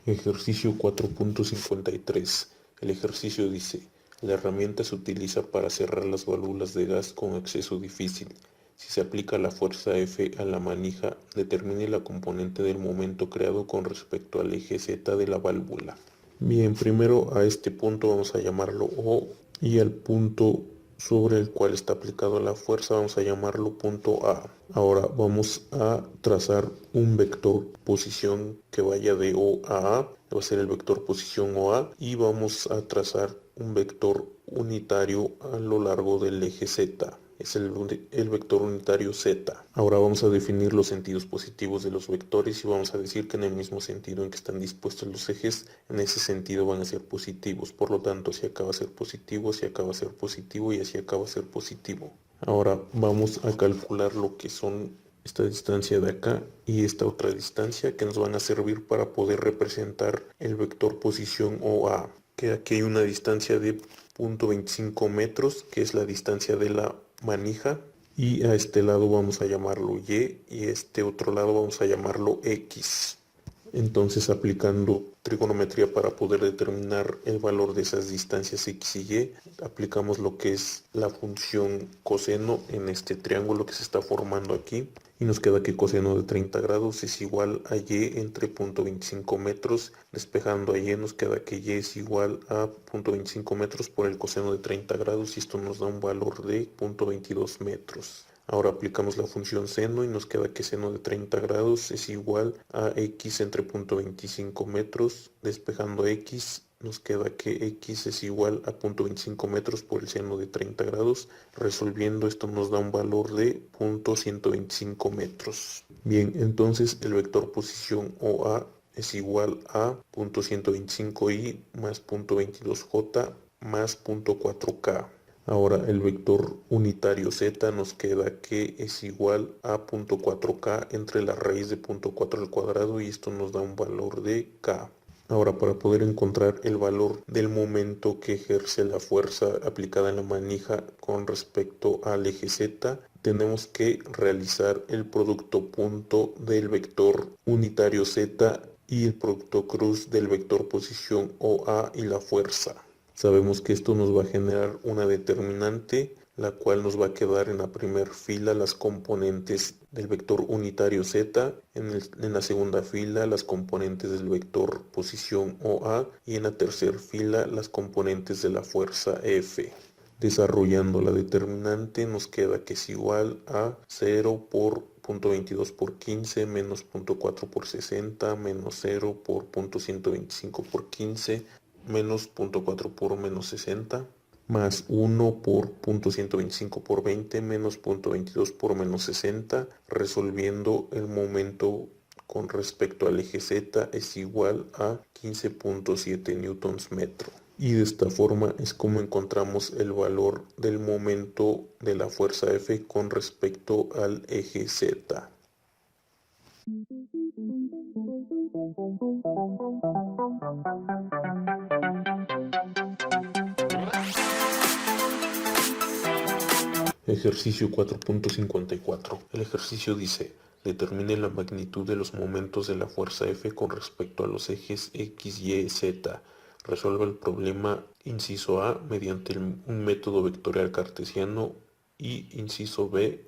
Ejercicio 4.53. El ejercicio dice: la herramienta se utiliza para cerrar las válvulas de gas con acceso difícil. Si se aplica la fuerza F a la manija, determine la componente del momento creado con respecto al eje Z de la válvula. Bien, primero a este punto vamos a llamarlo O, y al punto sobre el cual está aplicado la fuerza vamos a llamarlo punto A. Ahora vamos a trazar un vector posición que vaya de O a A, va a ser el vector posición OA, y vamos a trazar un vector unitario a lo largo del eje Z. Es el vector unitario Z. Ahora vamos a definir los sentidos positivos de los vectores y vamos a decir que en el mismo sentido en que están dispuestos los ejes, en ese sentido van a ser positivos. Por lo tanto, si acá va a ser positivo, si acá va a ser positivo y así acá va a ser positivo. Ahora vamos a calcular lo que son esta distancia de acá y esta otra distancia que nos van a servir para poder representar el vector posición OA. Que aquí hay una distancia de 0.25 metros, que es la distancia de la manija, y a este lado vamos a llamarlo Y y a este otro lado vamos a llamarlo X. Entonces, aplicando trigonometría para poder determinar el valor de esas distancias X y Y, aplicamos lo que es la función coseno en este triángulo que se está formando aquí, y nos queda que coseno de 30 grados es igual a Y entre 0.25 metros. Despejando a Y nos queda que Y es igual a 0.25 metros por el coseno de 30 grados, y esto nos da un valor de 0.22 metros. Ahora aplicamos la función seno y nos queda que seno de 30 grados es igual a X entre 0.25 metros. Despejando X nos queda que X es igual a 0.25 metros por el seno de 30 grados. Resolviendo esto nos da un valor de 0.125 metros. Bien, entonces el vector posición OA es igual a 0.125i más 0.22j más 0.4k. Ahora el vector unitario Z nos queda que es igual a 0.4k entre la raíz de 0.4 al cuadrado, y esto nos da un valor de k. Ahora, para poder encontrar el valor del momento que ejerce la fuerza aplicada en la manija con respecto al eje Z, tenemos que realizar el producto punto del vector unitario Z y el producto cruz del vector posición OA y la fuerza. Sabemos que esto nos va a generar una determinante, la cual nos va a quedar en la primera fila las componentes del vector unitario Z, en la segunda fila las componentes del vector posición OA, y en la tercera fila las componentes de la fuerza F. Desarrollando la determinante nos queda que es igual a 0 por 0.22 por 15 menos 0.4 por 60 menos 0 por 0.125 por 15 menos 0.4 por menos 60 más 1 por 0.125 por 20 menos 0.22 por menos 60. Resolviendo, el momento con respecto al eje Z es igual a 15.7 newtons metro. Y de esta forma es como encontramos el valor del momento de la fuerza F con respecto al eje Z. Ejercicio 4.54. El ejercicio dice: determine la magnitud de los momentos de la fuerza F con respecto a los ejes X, Y, Z. Resuelva el problema inciso A mediante un método vectorial cartesiano y inciso B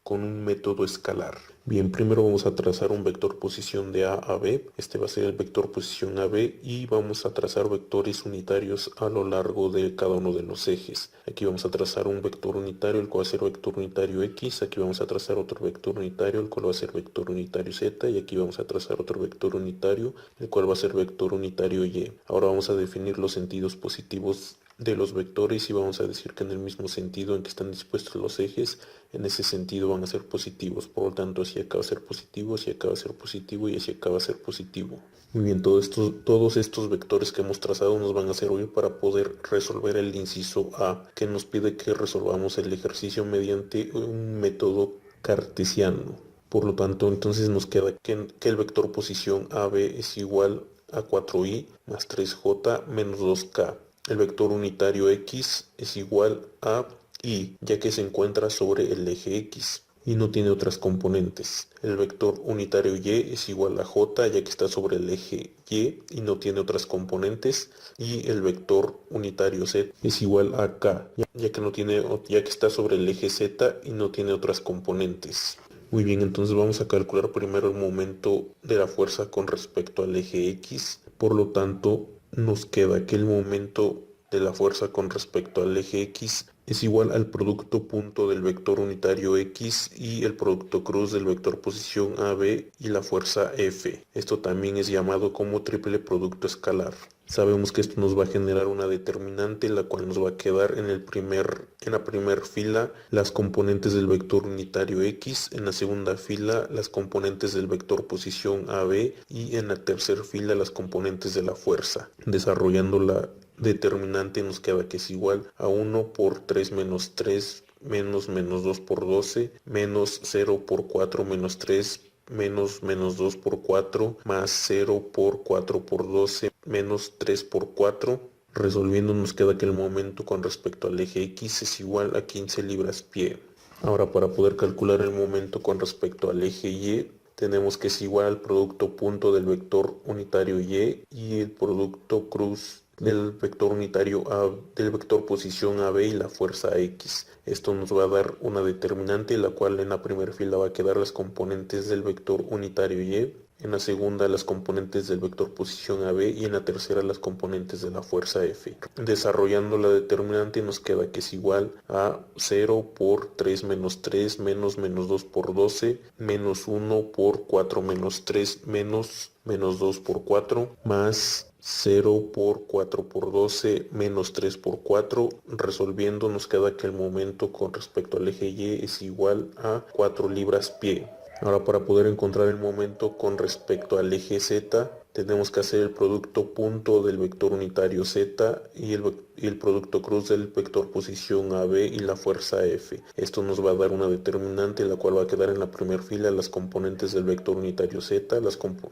con un método escalar. Bien, primero vamos a trazar un vector posición de A a B. Este va a ser el vector posición AB, y vamos a trazar vectores unitarios a lo largo de cada uno de los ejes. Aquí vamos a trazar un vector unitario, el cual va a ser vector unitario X. Aquí vamos a trazar otro vector unitario, el cual va a ser vector unitario Z. Y aquí vamos a trazar otro vector unitario, el cual va a ser vector unitario Y. Ahora vamos a definir los sentidos positivos de los vectores y vamos a decir que en el mismo sentido en que están dispuestos los ejes, en ese sentido van a ser positivos. Por lo tanto, si acá va a ser positivo, si acá va a ser positivo y así acá va a ser positivo. Muy bien, todos estos vectores que hemos trazado nos van a servir para poder resolver el inciso A, que nos pide que resolvamos el ejercicio mediante un método cartesiano. Por lo tanto, entonces nos queda que el vector posición AB es igual a 4i más 3j menos 2k. El vector unitario X es igual a y, ya que se encuentra sobre el eje X. y no tiene otras componentes. El vector unitario y es igual a j, ya que está sobre el eje y no tiene otras componentes, y el vector unitario z es igual a k, ya que está sobre el eje z y no tiene otras componentes. Muy bien, entonces vamos a calcular primero el momento de la fuerza con respecto al eje x. Por lo tanto, nos queda que el momento de la fuerza con respecto al eje x es igual al producto punto del vector unitario x y el producto cruz del vector posición AB y la fuerza F. Esto también es llamado como triple producto escalar. Sabemos que esto nos va a generar una determinante, la cual nos va a quedar en la primera fila las componentes del vector unitario x, en la segunda fila las componentes del vector posición AB y en la tercera fila las componentes de la fuerza. Desarrollando la determinante nos queda que es igual a 1 por 3 menos 3 menos 2 por 12 menos 0 por 4 menos 3 menos 2 por 4 más 0 por 4 por 12 menos 3 por 4. Resolviendo nos queda que el momento con respecto al eje x es igual a 15 libras-pie. Ahora, para poder calcular el momento con respecto al eje y, tenemos que es igual al producto punto del vector unitario y el producto cruz del vector unitario A, del vector posición AB y la fuerza X. Esto nos va a dar una determinante, la cual en la primera fila va a quedar las componentes del vector unitario Y, en la segunda las componentes del vector posición AB y en la tercera las componentes de la fuerza F. Desarrollando la determinante nos queda que es igual a 0 por 3 menos 3 menos 2 por 12 menos 1 por 4 menos 3 menos 2 por 4 más 0 por 4 por 12 menos 3 por 4. Resolviendo nos queda que el momento con respecto al eje Y es igual a 4 libras-pie. Ahora, para poder encontrar el momento con respecto al eje Z, tenemos que hacer el producto punto del vector unitario Z y el producto cruz del vector posición AB y la fuerza F. Esto nos va a dar una determinante, la cual va a quedar en la primera fila las componentes del vector unitario Z, en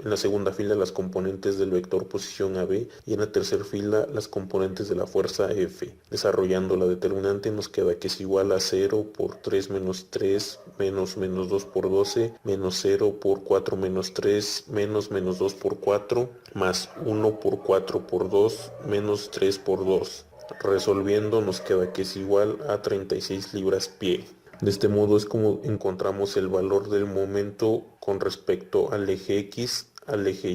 la segunda fila las componentes del vector posición AB y en la tercera fila las componentes de la fuerza F. Desarrollando la determinante nos queda que es igual a 0 por 3 menos 3 menos 2 por 12 menos 0 por 4 menos 3 menos 2 por 4 más 1 por 4 por 2 menos 3 por 2. Resolviendo nos queda que es igual a 36 libras-pie. De este modo es como encontramos el valor del momento con respecto al eje X, al eje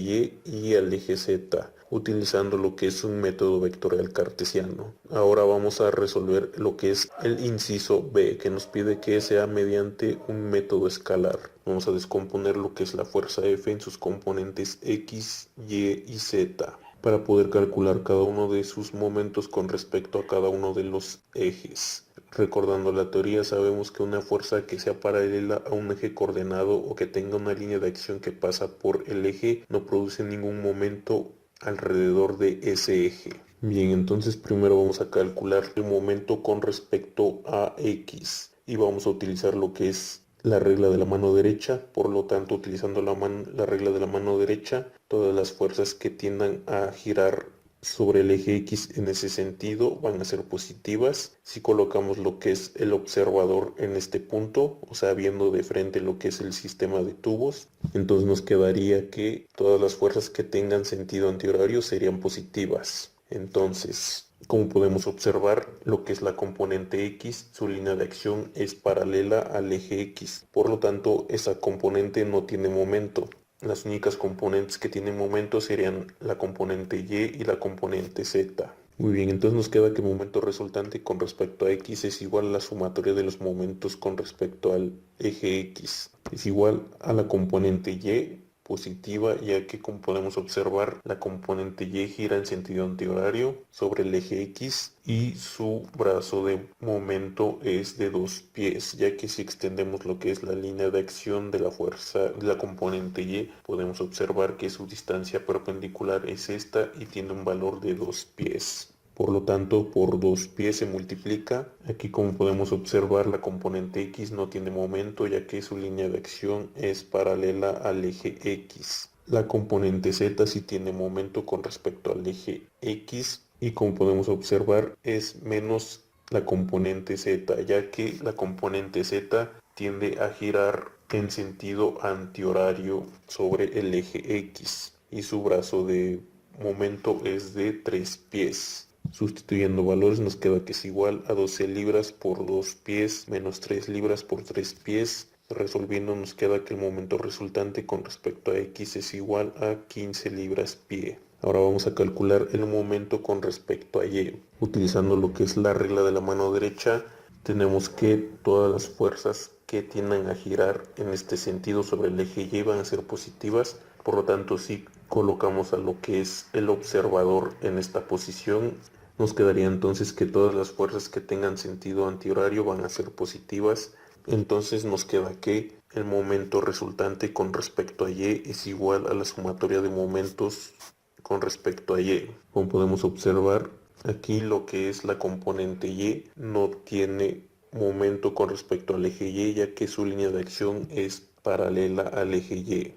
y al eje Z, utilizando lo que es un método vectorial cartesiano. Ahora vamos a resolver lo que es el inciso B, que nos pide que sea mediante un método escalar. Vamos a descomponer lo que es la fuerza F en sus componentes X, Y y Z, para poder calcular cada uno de sus momentos con respecto a cada uno de los ejes. Recordando la teoría, sabemos que una fuerza que sea paralela a un eje coordenado o que tenga una línea de acción que pasa por el eje no produce ningún momento alrededor de ese eje. Bien, entonces primero vamos a calcular el momento con respecto a X y vamos a utilizar lo que es la regla de la mano derecha. Por lo tanto, utilizando la regla de la mano derecha, todas las fuerzas que tiendan a girar sobre el eje X en ese sentido van a ser positivas. Si colocamos lo que es el observador en este punto, o sea, viendo de frente lo que es el sistema de tubos, entonces nos quedaría que todas las fuerzas que tengan sentido antihorario serían positivas. Entonces, como podemos observar, lo que es la componente X, su línea de acción es paralela al eje X. Por lo tanto, esa componente no tiene momento. Las únicas componentes que tienen momento serían la componente Y y la componente Z. Muy bien, entonces nos queda que el momento resultante con respecto a X es igual a la sumatoria de los momentos con respecto al eje X. Es igual a la componente Y positiva, ya que como podemos observar la componente Y gira en sentido antihorario sobre el eje X y su brazo de momento es de 2 pies, ya que si extendemos lo que es la línea de acción de la fuerza de la componente Y, podemos observar que su distancia perpendicular es esta y tiene un valor de 2 pies. Por lo tanto, por 2 pies se multiplica. Aquí, como podemos observar, la componente X no tiene momento, ya que su línea de acción es paralela al eje X. La componente Z sí tiene momento con respecto al eje X y, como podemos observar, es menos la componente Z, ya que la componente Z tiende a girar en sentido antihorario sobre el eje X y su brazo de momento es de 3 pies. Sustituyendo valores nos queda que es igual a 12 libras por 2 pies menos 3 libras por 3 pies. Resolviendo nos queda que el momento resultante con respecto a X es igual a 15 libras pie. Ahora vamos a calcular el momento con respecto a Y. Utilizando lo que es la regla de la mano derecha, tenemos que todas las fuerzas que tiendan a girar en este sentido sobre el eje Y van a ser positivas. Por lo tanto, si colocamos a lo que es el observador en esta posición, nos quedaría entonces que todas las fuerzas que tengan sentido antihorario van a ser positivas. Entonces nos queda que el momento resultante con respecto a Y es igual a la sumatoria de momentos con respecto a Y. Como podemos observar, aquí lo que es la componente Y no tiene momento con respecto al eje Y, ya que su línea de acción es paralela al eje Y.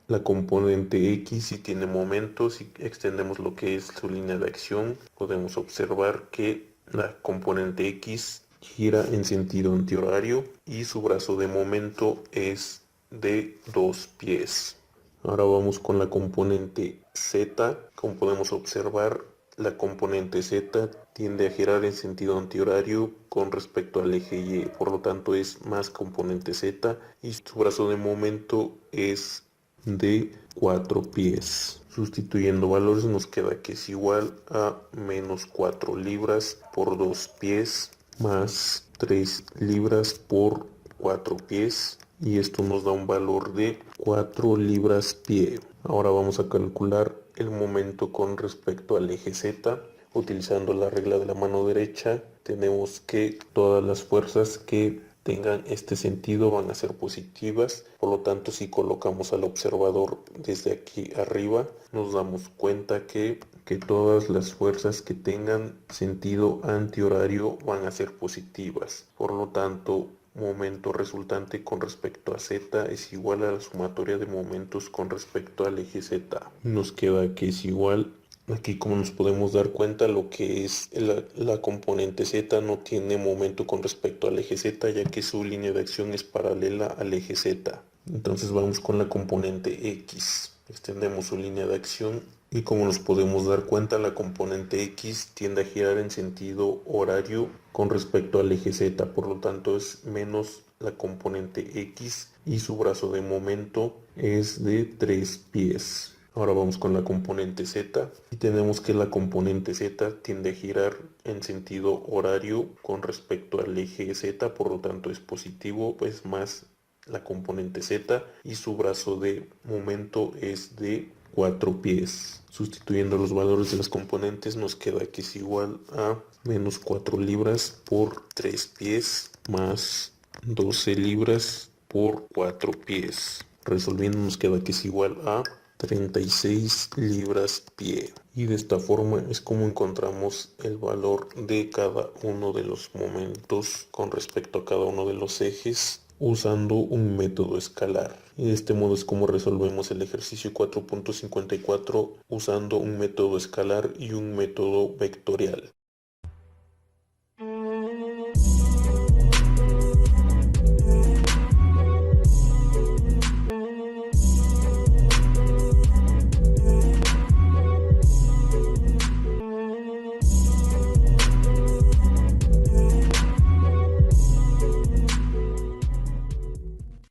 La componente X sí tiene momento. Si extendemos lo que es su línea de acción, podemos observar que la componente X gira en sentido antihorario y su brazo de momento es de 2 pies. Ahora vamos con la componente Z. Como podemos observar, la componente Z tiende a girar en sentido antihorario con respecto al eje Y, por lo tanto es más componente Z y su brazo de momento es de 4 pies. Sustituyendo valores nos queda que es igual a menos 4 libras por 2 pies más 3 libras por 4 pies y esto nos da un valor de 4 libras pie. Ahora vamos a calcular el momento con respecto al eje Z. Utilizando la regla de la mano derecha, tenemos que todas las fuerzas que tengan este sentido van a ser positivas. Por lo tanto, si colocamos al observador desde aquí arriba, nos damos cuenta que todas las fuerzas que tengan sentido antihorario van a ser positivas. Por lo tanto, momento resultante con respecto a Z es igual a la sumatoria de momentos con respecto al eje Z. Nos queda que es igual. Aquí, como nos podemos dar cuenta, lo que es la componente Z no tiene momento con respecto al eje Z, ya que su línea de acción es paralela al eje Z. Entonces vamos con la componente X. Extendemos su línea de acción y, como nos podemos dar cuenta, la componente X tiende a girar en sentido horario con respecto al eje Z. Por lo tanto, es menos la componente X y su brazo de momento es de 3 pies. Ahora vamos con la componente Z y tenemos que la componente Z tiende a girar en sentido horario con respecto al eje Z, por lo tanto es positivo, pues más la componente Z y su brazo de momento es de 4 pies. Sustituyendo los valores de las componentes nos queda que es igual a menos 4 libras por 3 pies más 12 libras por 4 pies. Resolviendo nos queda que es igual a 36 libras pie. Y de esta forma es como encontramos el valor de cada uno de los momentos con respecto a cada uno de los ejes usando un método escalar. Y de este modo es como resolvemos el ejercicio 4.54 usando un método escalar y un método vectorial.